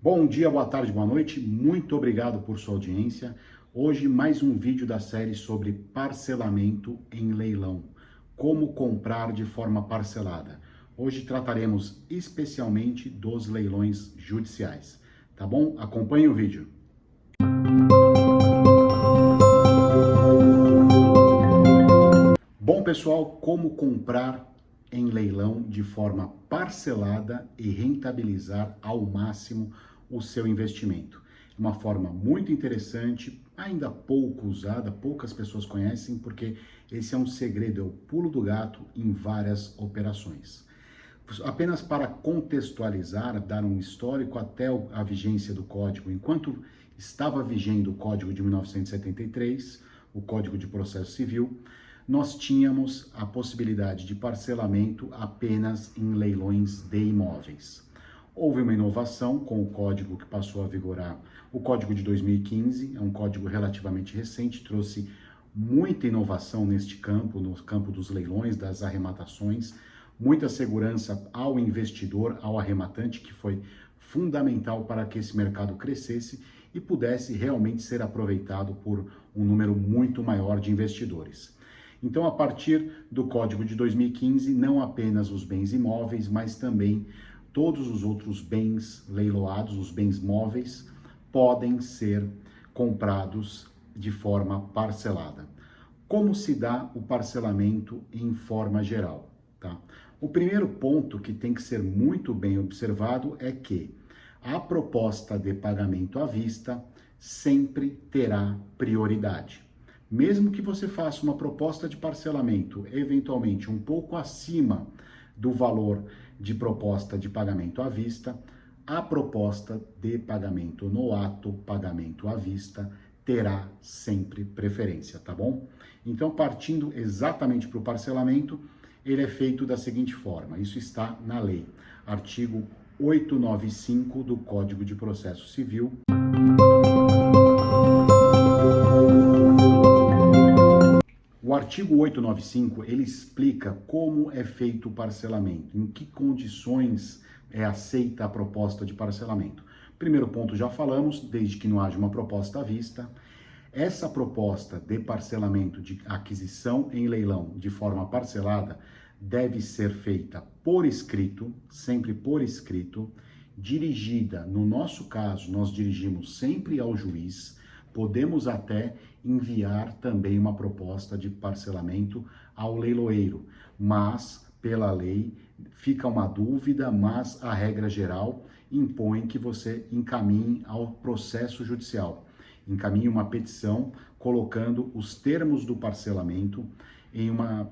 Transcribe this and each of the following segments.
Bom dia, boa tarde, boa noite. Muito obrigado por sua audiência. Hoje mais um vídeo da série sobre parcelamento em leilão. Como comprar de forma parcelada. Hoje trataremos especialmente dos leilões judiciais. Tá bom? Acompanhe o vídeo. Bom, pessoal, como comprar em leilão de forma parcelada e rentabilizar ao máximo o seu investimento. É uma forma muito interessante, ainda pouco usada, poucas pessoas conhecem, porque esse é um segredo, é o pulo do gato em várias operações. Apenas para contextualizar, dar um histórico até a vigência do código. Enquanto estava vigendo o Código de 1973, o Código de Processo Civil, nós tínhamos a possibilidade de parcelamento apenas em leilões de imóveis. Houve uma inovação com o código que passou a vigorar, o Código de 2015, é um código relativamente recente, trouxe muita inovação neste campo, no campo dos leilões, das arrematações, muita segurança ao investidor, ao arrematante, que foi fundamental para que esse mercado crescesse e pudesse realmente ser aproveitado por um número muito maior de investidores. Então, a partir do Código de 2015, não apenas os bens imóveis, mas também todos os outros bens leiloados, os bens móveis, podem ser comprados de forma parcelada. Como se dá o parcelamento em forma geral? Tá? O primeiro ponto que tem que ser muito bem observado é que a proposta de pagamento à vista sempre terá prioridade. Mesmo que você faça uma proposta de parcelamento, eventualmente um pouco acima do valor de proposta de pagamento à vista, a proposta de pagamento no ato, pagamento à vista, terá sempre preferência, tá bom? Então, partindo exatamente para o parcelamento, ele é feito da seguinte forma, isso está na lei, artigo 895 do Código de Processo Civil. O artigo 895, ele explica como é feito o parcelamento, em que condições é aceita a proposta de parcelamento. Primeiro ponto já falamos, desde que não haja uma proposta à vista. Essa proposta de parcelamento de aquisição em leilão de forma parcelada deve ser feita por escrito, sempre por escrito, dirigida, no nosso caso, nós dirigimos sempre ao juiz, podemos até enviar também uma proposta de parcelamento ao leiloeiro, mas pela lei fica uma dúvida, mas a regra geral impõe que você encaminhe ao processo judicial, encaminhe uma petição colocando os termos do parcelamento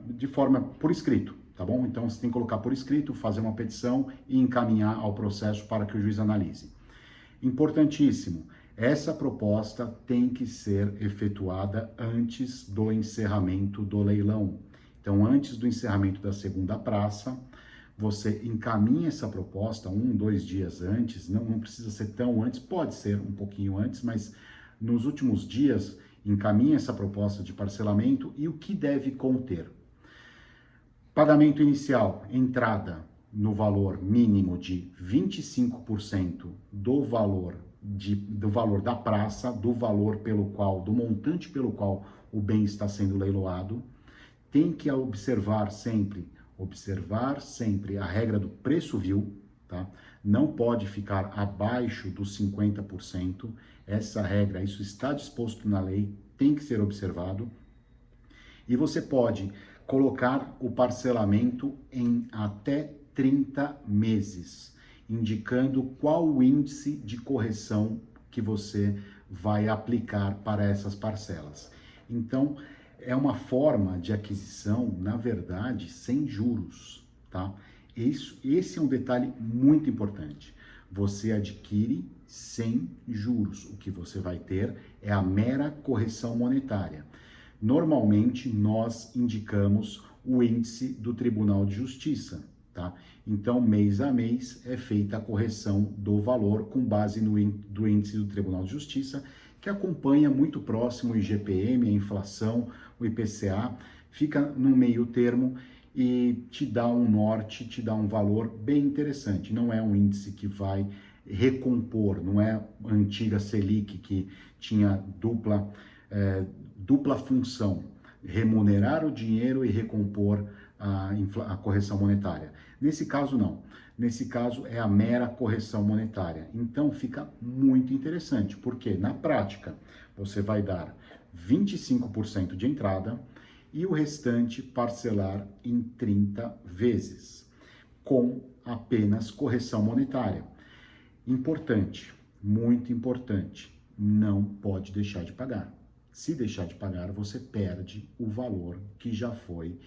de forma por escrito, tá bom? Então você tem que colocar por escrito, fazer uma petição e encaminhar ao processo para que o juiz analise. Importantíssimo, essa proposta tem que ser efetuada antes do encerramento do leilão. Então, antes do encerramento da segunda praça, você encaminha essa proposta 1, 2 dias antes, não precisa ser tão antes, pode ser um pouquinho antes, mas nos últimos dias, encaminha essa proposta de parcelamento e o que deve conter. Pagamento inicial, entrada no valor mínimo de 25% do valor da praça, do montante pelo qual o bem está sendo leiloado. Tem que observar sempre a regra do preço vil, tá? Não pode ficar abaixo dos 50%. Essa regra, isso está disposto na lei, tem que ser observado. E você pode colocar o parcelamento em até 30 meses, indicando qual o índice de correção que você vai aplicar para essas parcelas. Então, é uma forma de aquisição, na verdade, sem juros, tá? Esse é um detalhe muito importante. Você adquire sem juros. O que você vai ter é a mera correção monetária. Normalmente, nós indicamos o índice do Tribunal de Justiça, tá? Então, mês a mês é feita a correção do valor com base do índice do Tribunal de Justiça, que acompanha muito próximo o IGPM, a inflação, o IPCA, fica no meio termo e te dá um norte, te dá um valor bem interessante. Não é um índice que vai recompor, não é a antiga Selic que tinha dupla função, remunerar o dinheiro e recompor a correção monetária. Nesse caso, não. Nesse caso, é a mera correção monetária. Então, fica muito interessante, porque na prática, você vai dar 25% de entrada e o restante parcelar em 30 vezes, com apenas correção monetária. Importante, muito importante, não pode deixar de pagar. Se deixar de pagar, você perde o valor que já foi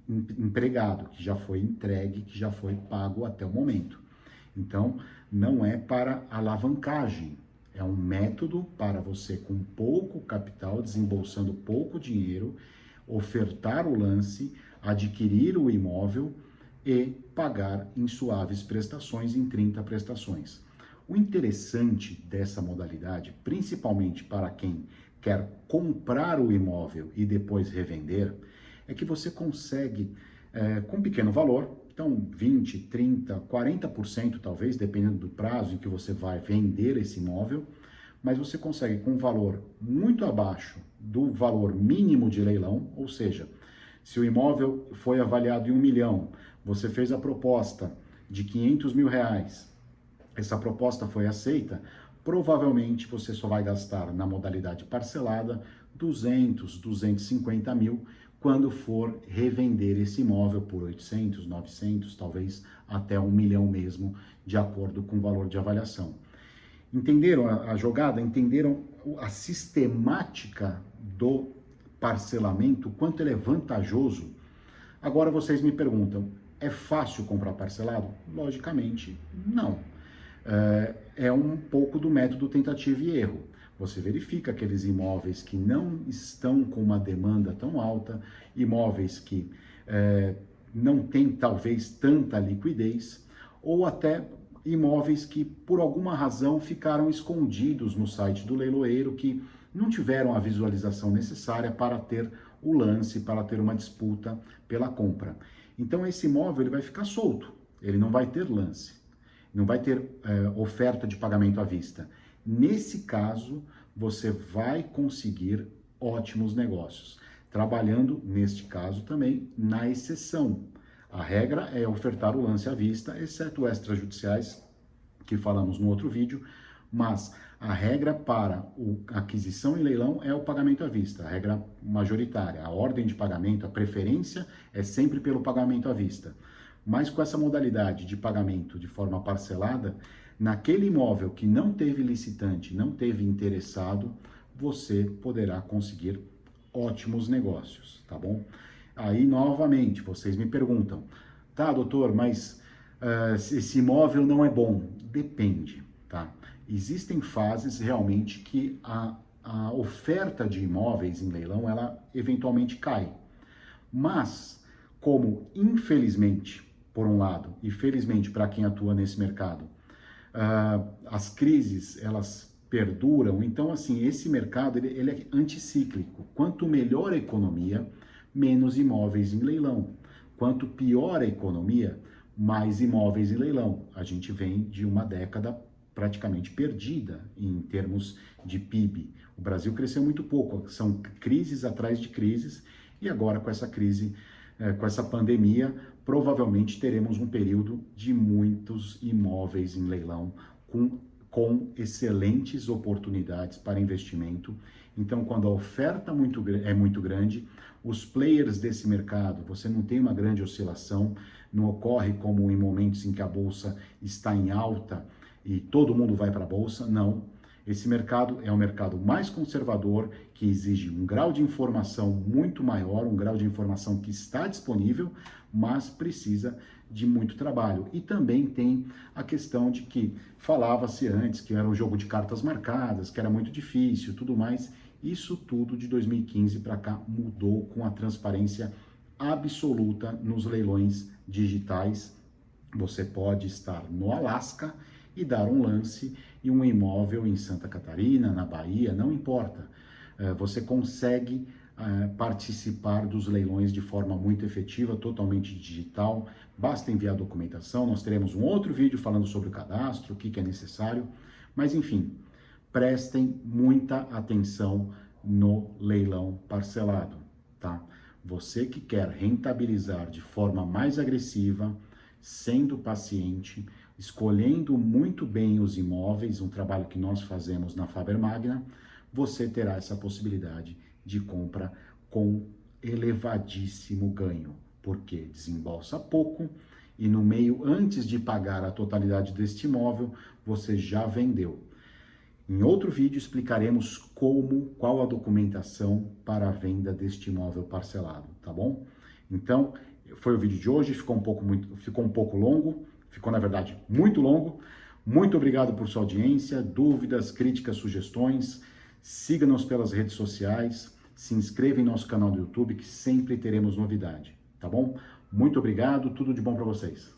empregado, que já foi entregue, que já foi pago até o momento. Então, não é para alavancagem, é um método para você, com pouco capital, desembolsando pouco dinheiro, ofertar o lance, adquirir o imóvel e pagar em suaves prestações, em 30 prestações. O interessante dessa modalidade, principalmente para quem quer comprar o imóvel e depois revender, é que você consegue, com um pequeno valor, então 20, 30, 40% talvez, dependendo do prazo em que você vai vender esse imóvel, mas você consegue com um valor muito abaixo do valor mínimo de leilão, ou seja, se o imóvel foi avaliado em 1 milhão, você fez a proposta de 500 mil reais, essa proposta foi aceita, provavelmente você só vai gastar na modalidade parcelada 200, 250 mil, quando for revender esse imóvel por 800, 900, talvez até 1 milhão mesmo, de acordo com o valor de avaliação. Entenderam a jogada? Entenderam a sistemática do parcelamento, o quanto ele é vantajoso? Agora vocês me perguntam, é fácil comprar parcelado? Logicamente, não. É um pouco do método tentativa e erro. Você verifica aqueles imóveis que não estão com uma demanda tão alta, imóveis que não têm talvez tanta liquidez, ou até imóveis que por alguma razão ficaram escondidos no site do leiloeiro, que não tiveram a visualização necessária para ter o lance, para ter uma disputa pela compra. Então esse imóvel ele vai ficar solto, ele não vai ter lance, não vai ter oferta de pagamento à vista. Nesse caso, você vai conseguir ótimos negócios, trabalhando, neste caso também, na exceção. A regra é ofertar o lance à vista, exceto extrajudiciais, que falamos no outro vídeo, mas a regra para a aquisição e leilão é o pagamento à vista, a regra majoritária. A ordem de pagamento, a preferência é sempre pelo pagamento à vista. Mas com essa modalidade de pagamento de forma parcelada, naquele imóvel que não teve licitante, não teve interessado, você poderá conseguir ótimos negócios, tá bom? Aí, novamente, vocês me perguntam, tá, doutor, mas esse imóvel não é bom? Depende, tá? Existem fases realmente que a oferta de imóveis em leilão, ela eventualmente cai. Mas, como infelizmente, por um lado, e felizmente para quem atua nesse mercado, as crises, elas perduram, então assim, esse mercado ele é anticíclico. Quanto melhor a economia, menos imóveis em leilão. Quanto pior a economia, mais imóveis em leilão. A gente vem de uma década praticamente perdida em termos de PIB. O Brasil cresceu muito pouco, são crises atrás de crises, e agora com essa crise, com essa pandemia, provavelmente teremos um período de muitos imóveis em leilão com excelentes oportunidades para investimento. Então, quando a oferta é muito grande, os players desse mercado, você não tem uma grande oscilação, não ocorre como em momentos em que a bolsa está em alta e todo mundo vai para a bolsa, não. Esse mercado é um mercado mais conservador, que exige um grau de informação muito maior, um grau de informação que está disponível, mas precisa de muito trabalho. E também tem a questão de que falava-se antes que era um jogo de cartas marcadas, que era muito difícil, tudo mais. Isso tudo de 2015 para cá mudou com a transparência absoluta nos leilões digitais. Você pode estar no Alasca e dar um lance e um imóvel em Santa Catarina, na Bahia, não importa. Você consegue participar dos leilões de forma muito efetiva, totalmente digital. Basta enviar a documentação, nós teremos um outro vídeo falando sobre o cadastro, o que é necessário, mas enfim, prestem muita atenção no leilão parcelado, tá? Você que quer rentabilizar de forma mais agressiva, sendo paciente, escolhendo muito bem os imóveis, um trabalho que nós fazemos na Faber Magna, você terá essa possibilidade de compra com elevadíssimo ganho, porque desembolsa pouco e no meio, antes de pagar a totalidade deste imóvel, você já vendeu. Em outro vídeo explicaremos qual a documentação para a venda deste imóvel parcelado, tá bom? Então, foi o vídeo de hoje, ficou um pouco longo, ficou na verdade muito longo. Muito obrigado por sua audiência, dúvidas, críticas, sugestões. Siga-nos pelas redes sociais, se inscreva em nosso canal do YouTube que sempre teremos novidade, tá bom? Muito obrigado, tudo de bom para vocês.